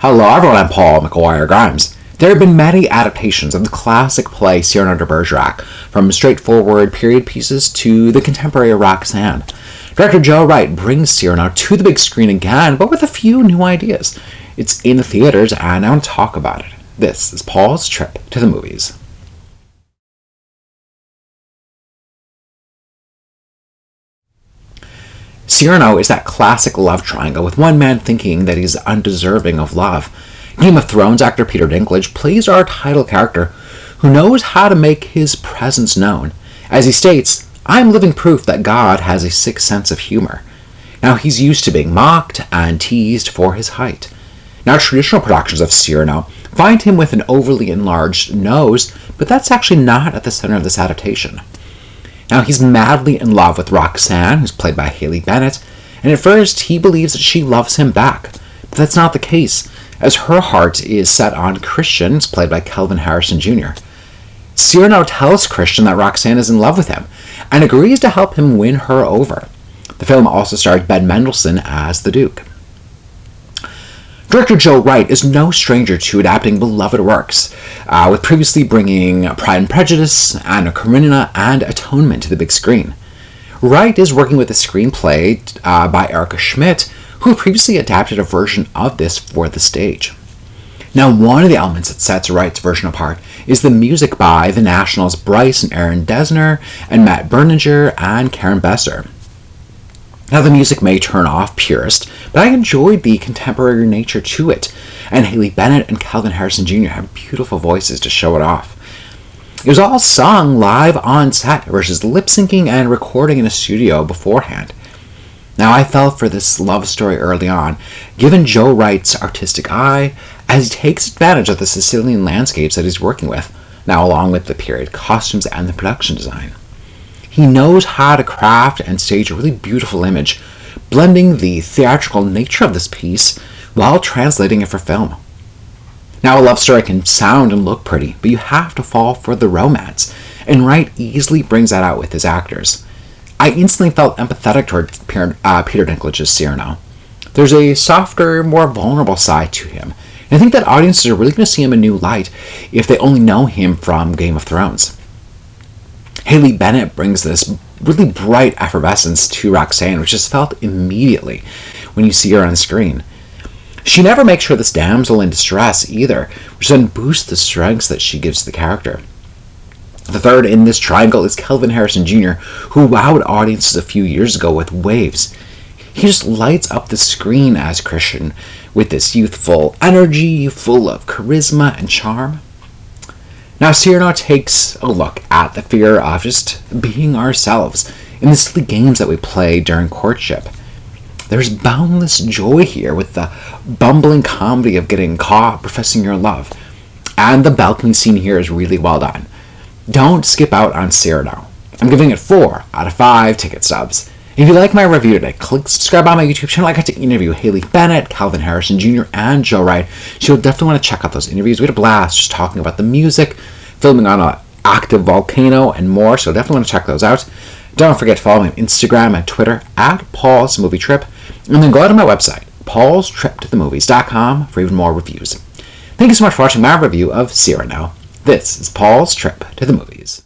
Hello everyone, I'm Paul McGuire-Grimes. There have been many adaptations of the classic play Cyrano de Bergerac, from straightforward period pieces to the contemporary Roxanne. Director Joe Wright brings Cyrano to the big screen again, but with a few new ideas. It's in the theaters and I want to talk about it. This is Paul's trip to the movies. Cyrano is that classic love triangle with one man thinking that he's undeserving of love. Game of Thrones actor Peter Dinklage plays our title character, who knows how to make his presence known. As he states, "I'm living proof that God has a sick sense of humor." Now, he's used to being mocked and teased for his height. Now, traditional productions of Cyrano find him with an overly enlarged nose, but that's actually not at the center of this adaptation. Now, he's madly in love with Roxanne, who's played by Bennett, and at first he believes that she loves him back. But that's not the case, as her heart is set on Christian, who's played by Kelvin Jr. Cyrano tells Christian that Roxanne is in love with him, and agrees to help him win her over. The film also stars Ben Mendelsohn as the Duke. Director Joe Wright is no stranger to adapting beloved works, with previously bringing Pride and Prejudice, Anna Karenina, and Atonement to the big screen. Wright is working with a screenplay by Erica Schmidt, who previously adapted a version of this for the stage. Now, one of the elements that sets Wright's version apart is the music by the Nationals' Bryce and Aaron Dessner, and Matt Berninger and Karen Besser. Now, the music may turn off purists, but I enjoyed the contemporary nature to it, and Bennett and Kelvin Jr. have beautiful voices to show it off. It was all sung live on set versus lip-syncing and recording in a studio beforehand. Now, I fell for this love story early on, given Joe Wright's artistic eye, as he takes advantage of the Sicilian landscapes that he's working with, now along with the period costumes and the production design. He knows how to craft and stage a really beautiful image, blending the theatrical nature of this piece while translating it for film. Now, a love story can sound and look pretty, but you have to fall for the romance, and Wright easily brings that out with his actors. I instantly felt empathetic toward Peter Dinklage's Cyrano. There's a softer, more vulnerable side to him, and I think that audiences are really going to see him in a new light if they only know him from Game of Thrones. Bennett brings this really bright effervescence to Roxanne, which is felt immediately when you see her on screen. She never makes her this damsel in distress either, which then boosts the strengths that she gives the character. The third in this triangle is Kelvin Jr., who wowed audiences a few years ago with Waves. He just lights up the screen as Christian with this youthful energy, full of charisma and charm. Now, Cyrano takes a look at the fear of just being ourselves in the silly games that we play during courtship. There's boundless joy here with the bumbling comedy of getting caught professing your love. And the balcony scene here is really well done. Don't skip out on Cyrano. I'm giving it 4 out of 5 ticket stubs. If you like my review today, click subscribe on my YouTube channel. I got to interview Bennett, Kelvin Jr., and Joe Wright. So you'll definitely want to check out those interviews. We had a blast just talking about the music, filming on an active volcano, and more. So definitely want to check those out. Don't forget to follow me on Instagram and Twitter at Paul's Movie Trip. And then go out to my website, paulstriptothemovies.com, for even more reviews. Thank you so much for watching my review of Cyrano. This is Paul's Trip to the Movies.